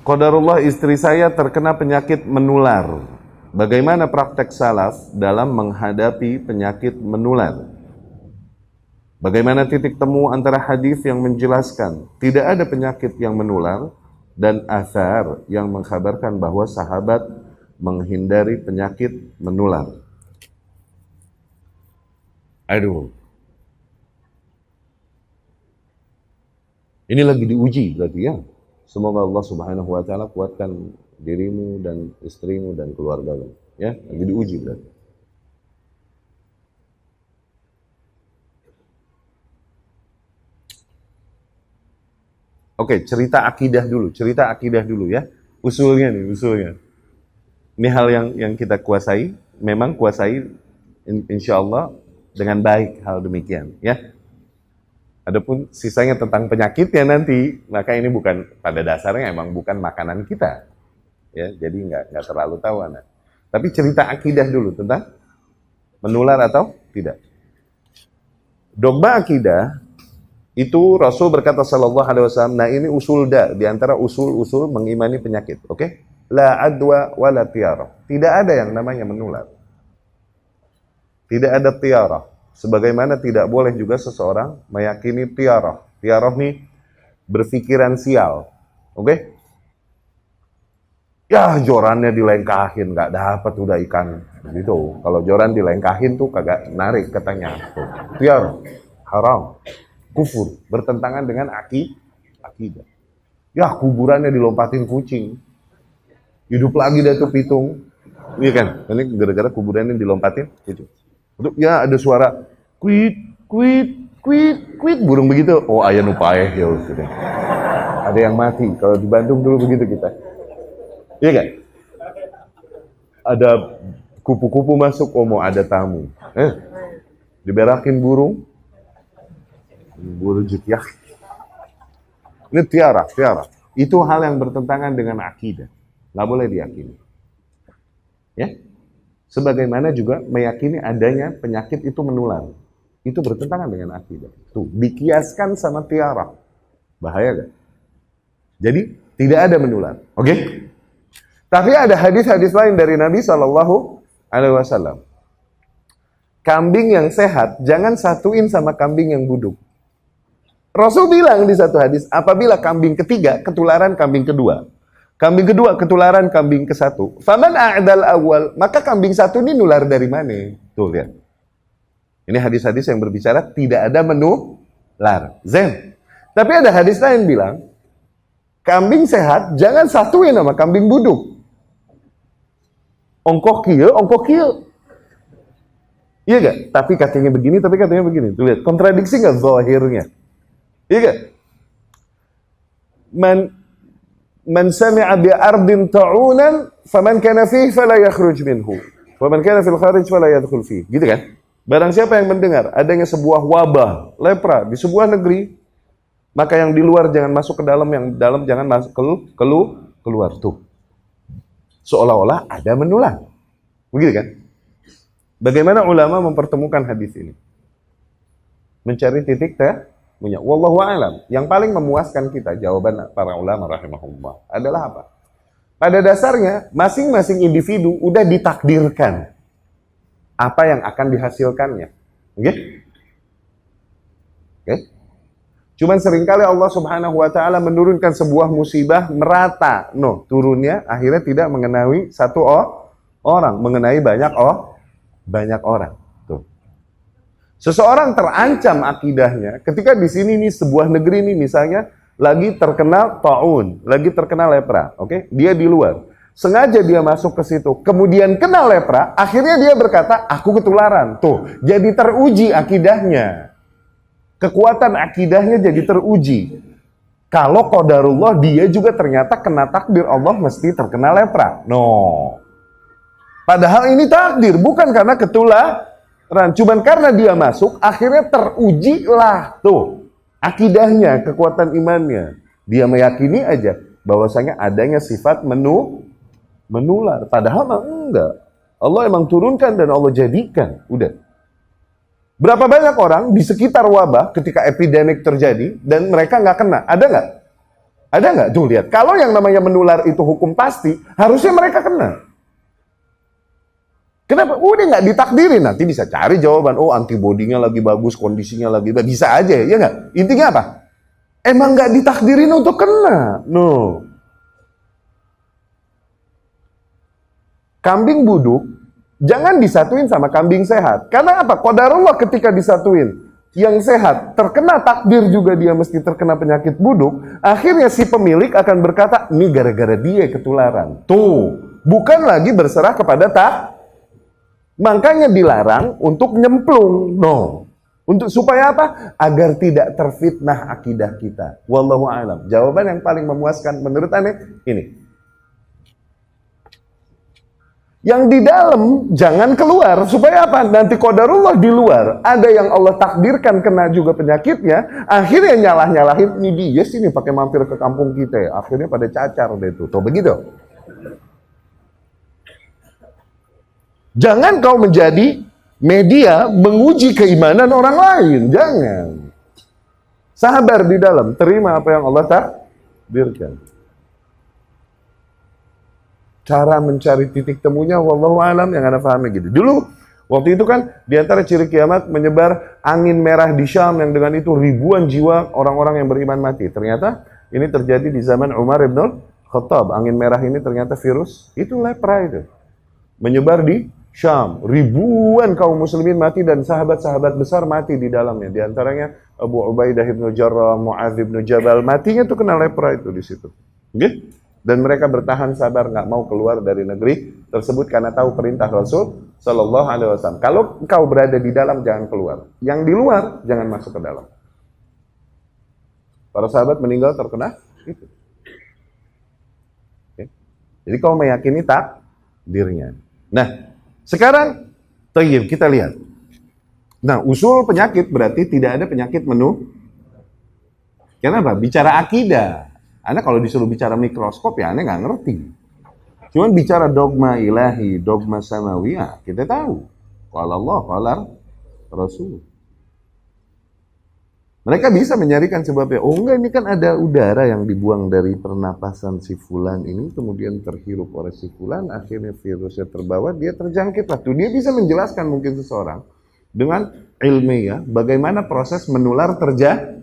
Qadarullah, istri saya terkena penyakit menular. Bagaimana praktek salaf dalam menghadapi penyakit menular? Bagaimana titik temu antara hadis yang menjelaskan tidak ada penyakit yang menular dan athar yang mengkhabarkan bahwa sahabat menghindari penyakit menular? Aduh. Ini lagi diuji berarti ya. Semoga Allah Subhanahu wa taala kuatkan dirimu dan istrimu dan keluargamu, ya. Lagi diuji berarti. Oke, cerita akidah dulu ya. Usulnya. Ini hal yang kita kuasai, memang kuasai insya Allah dengan baik hal demikian, ya. Adapun sisanya tentang penyakitnya nanti, maka ini bukan, pada dasarnya emang bukan makanan kita, ya. Jadi nggak terlalu tahu anak. Tapi cerita akidah dulu tentang menular atau tidak. Dogma akidah itu Rasul berkata sallallahu alaihi wasallam, nah ini usul di antara usul-usul mengimani penyakit, oke? La adwa wala tiara. Tidak ada yang namanya menular. Tidak ada tiara. Sebagaimana tidak boleh juga seseorang meyakini tiarah. Tiarah nih berpikiran sial. Oke? Ya jorannya dilengkahin, nggak dapat udah ikan. Gitu. Kalau joran dilengkahin tuh kagak narik katanya. Tiarah. Haram. Kufur. Bertentangan dengan akidah. Ya kuburannya dilompatin kucing. Hidup lagi dah tuh pitung. Iya kan? Ini gara-gara kuburannya dilompatin kucing. Ya ada suara kuit burung begitu. Oh ayah nupaeh ya sudah. Ada yang mati. Kalau di Bandung dulu begitu kita. Iya kan? Ada kupu-kupu masuk. Oh mau ada tamu. Diberakin burung jutiak. Ini tiara. Itu hal yang bertentangan dengan akidah. Nggak boleh diyakini. Ya. Sebagaimana juga meyakini adanya penyakit itu menular. Itu bertentangan dengan akidah. Tuh, dikiaskan sama tiara. Bahaya gak? Jadi, tidak ada menular. Oke? Tapi ada hadis-hadis lain dari Nabi SAW. Kambing yang sehat, jangan satuin sama kambing yang buduk. Rasul bilang di satu hadis, apabila kambing ketiga, ketularan kambing kedua. Kambing kedua ketularan kambing ke satu. Faman a'dal awal, maka kambing satu ini nular dari mana? Tuh lihat. Ini hadis-hadis yang berbicara tidak ada menular. Zen. Tapi ada hadis lain bilang, kambing sehat jangan satuin sama kambing buduk. Ongkok kieu. Iya gak? Tapi katanya begini. Tuh lihat, kontradiksi gak zahirnya? Iya gak? Man sami'a bi ardin ta'unan faman kana fihi fala yakhruj minhu wa man kana fil kharij fala yadkhul fihi. Gitu kan? Barang siapa yang mendengar adanya sebuah wabah lepra di sebuah negeri, maka yang di luar jangan masuk ke dalam, yang dalam jangan masuk keluar. Tuh. Seolah-olah ada menular. Begitu kan? Bagaimana ulama mempertemukan hadis ini? Mencari titik punya. Wallahu a'lam. Yang paling memuaskan kita, jawaban para ulama rahimahullah adalah apa? Pada dasarnya, masing-masing individu udah ditakdirkan apa yang akan dihasilkannya. Oke? Cuman seringkali Allah Subhanahu wa taala menurunkan sebuah musibah merata. Turunnya akhirnya tidak mengenai satu orang, mengenai banyak orang. Seseorang terancam akidahnya ketika di sini nih sebuah negeri nih misalnya lagi terkena taun, lagi terkena lepra, oke? Dia di luar. Sengaja dia masuk ke situ, kemudian kena lepra, akhirnya dia berkata, aku ketularan. Tuh, jadi teruji akidahnya. Kekuatan akidahnya jadi teruji. Kalau qadarullah dia juga ternyata kena takdir Allah mesti terkena lepra. Padahal ini takdir, bukan karena ketularan. Cuman karena dia masuk, akhirnya terujilah tuh akidahnya, kekuatan imannya. Dia meyakini aja bahwasanya adanya sifat menular. Padahal enggak. Allah emang turunkan dan Allah jadikan. Udah. Berapa banyak orang di sekitar wabah ketika epidemik terjadi dan mereka nggak kena? Ada nggak? Ada nggak? Tuh lihat. Kalau yang namanya menular itu hukum pasti, harusnya mereka kena. Kenapa? Udah nggak ditakdirin. Nanti bisa cari jawaban. Oh, antibodinya lagi bagus, kondisinya lagi bagus. Bisa aja, ya nggak? Intinya apa? Emang nggak ditakdirin untuk kena. No. Kambing buduk, jangan disatuin sama kambing sehat. Karena apa? Qadarullah ketika disatuin. Yang sehat, terkena takdir juga dia mesti terkena penyakit buduk. Akhirnya si pemilik akan berkata, ini gara-gara dia ketularan. Tuh, bukan lagi berserah kepada Makanya dilarang untuk nyemplung. No. Supaya apa? Agar tidak terfitnah akidah kita. Wallahu a'lam. Jawaban yang paling memuaskan menurut aneh, ini. Yang di dalam jangan keluar. Supaya apa? Nanti qadarullah di luar. Ada yang Allah takdirkan kena juga penyakitnya. Akhirnya nyalah-nyalahin. Ini dia sini pakai mampir ke kampung kita ya. Akhirnya pada cacar deh itu. Tuh begitu. Jangan kau menjadi media menguji keimanan orang lain. Jangan. Sabar di dalam. Terima apa yang Allah takdirkan. Cara mencari titik temunya wallahu alam yang Anda pahami gitu. Dulu waktu itu kan di antara ciri kiamat menyebar angin merah di Syam yang dengan itu ribuan jiwa orang-orang yang beriman mati. Ternyata ini terjadi di zaman Umar ibn Khattab. Angin merah ini ternyata virus itu lepra itu. Menyebar di Syam. Ribuan kaum muslimin mati dan sahabat-sahabat besar mati di dalamnya. Di antaranya Abu Ubaidah ibn Jarrah, Mu'adz ibn Jabal, matinya tuh kena lepra itu di situ. Oke? Dan mereka bertahan sabar, nggak mau keluar dari negeri tersebut karena tahu perintah Rasul Sallallahu Alaihi Wasallam. Kalau engkau berada di dalam, jangan keluar. Yang di luar, jangan masuk ke dalam. Para sahabat meninggal terkena itu. Oke. Jadi kau meyakini takdirnya. Nah, sekarang tayyib kita lihat. Nah, usul penyakit berarti tidak ada penyakit Kenapa? Bicara akidah. Anda kalau disuruh bicara mikroskop ya Anda nggak ngerti. Cuman bicara dogma ilahi, dogma samawiyah, kita tahu. Qala Allah, qala Rasul. Mereka bisa menyarikan sebabnya. Oh enggak, ini kan ada udara yang dibuang dari pernapasan si fulan ini, kemudian terhirup oleh si fulan, akhirnya virusnya terbawa, dia terjangkit lah. Tuh, dia bisa menjelaskan mungkin seseorang dengan ilmiah bagaimana proses menular terjadi.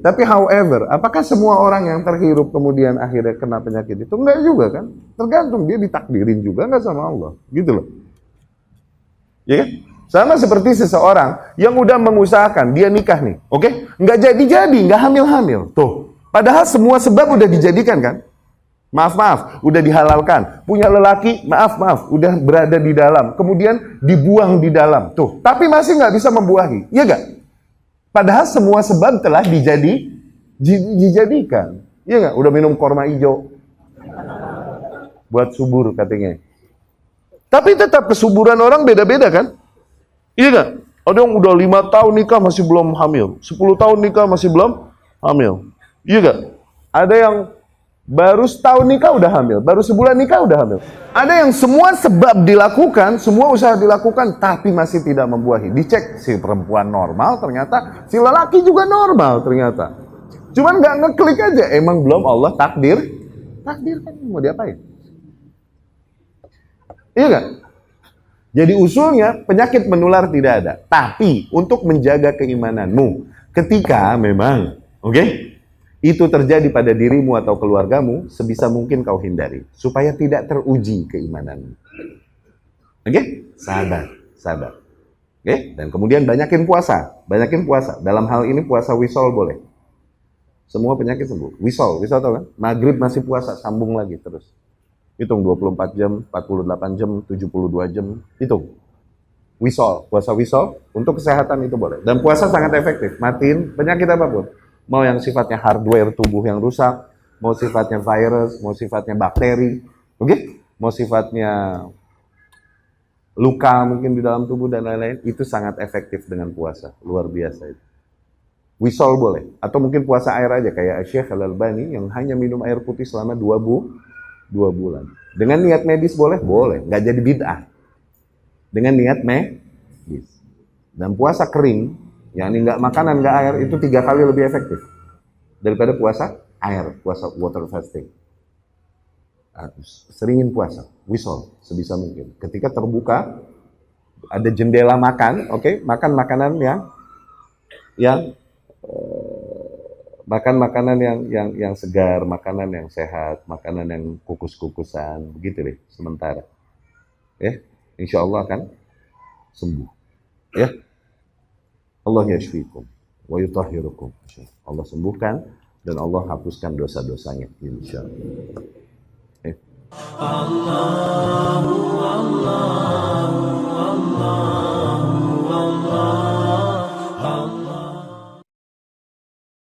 Tapi however, apakah semua orang yang terhirup kemudian akhirnya kena penyakit itu? Enggak juga kan? Tergantung, dia ditakdirin juga enggak sama Allah. Gitu loh. Ya kan? Sama seperti seseorang yang udah mengusahakan, dia nikah nih. Oke? Enggak jadi-jadi, enggak hamil-hamil. Tuh. Padahal semua sebab udah dijadikan kan? Maaf, udah dihalalkan. Punya lelaki, maaf, udah berada di dalam. Kemudian dibuang di dalam. Tuh. Tapi masih nggak bisa membuahi. Iya nggak? Padahal semua sebab telah dijadikan. Iya nggak? Udah minum korma hijau. Buat subur katanya. Tapi tetap kesuburan orang beda-beda kan? Iya nggak? Ada yang udah 5 tahun nikah masih belum hamil. 10 tahun nikah masih belum hamil. Iya nggak? Ada yang baru setahun nikah udah hamil. Baru sebulan nikah udah hamil. Ada yang semua sebab dilakukan, semua usaha dilakukan, tapi masih tidak membuahi. Dicek, si perempuan normal ternyata, si lelaki juga normal ternyata. Cuman nggak ngeklik aja, emang belum Allah takdir kan mau diapain? Iya nggak? Jadi usulnya penyakit menular tidak ada. Tapi untuk menjaga keimananmu, ketika memang, itu terjadi pada dirimu atau keluargamu, sebisa mungkin kau hindari. Supaya tidak teruji keimananmu. Sabar. Dan kemudian banyakin puasa. Dalam hal ini puasa wisol boleh. Semua penyakit sembuh. Wisol tau kan? Maghrib masih puasa, sambung lagi terus. Hitung 24 jam, 48 jam, 72 jam. Hitung. Wisol, puasa wisol. Untuk kesehatan itu boleh. Dan puasa sangat efektif. Matiin penyakit apapun. Mau yang sifatnya hardware tubuh yang rusak, mau sifatnya virus, mau sifatnya bakteri, mau sifatnya luka mungkin di dalam tubuh dan lain-lain, itu sangat efektif dengan puasa, luar biasa itu. Wisol boleh, atau mungkin puasa air aja kayak Syekh Al-Albani yang hanya minum air putih selama 2 bulan. Dengan niat medis boleh, nggak jadi bid'ah. dengan niat medis. Dan puasa kering, yakni nggak makanan, nggak air, itu 3 kali lebih efektif daripada puasa air, puasa water fasting. Seringin puasa, wisol sebisa mungkin. Ketika terbuka, ada jendela makan, oke, makan makanan yang makan makanan yang segar, makanan yang sehat, makanan yang kukus-kukusan, begitu deh sementara. Ya, insya Allah akan sembuh. Ya, Allah yashfikum wa yutahhirukum. Allah sembuhkan dan Allah hapuskan dosa-dosanya. Insya Allah.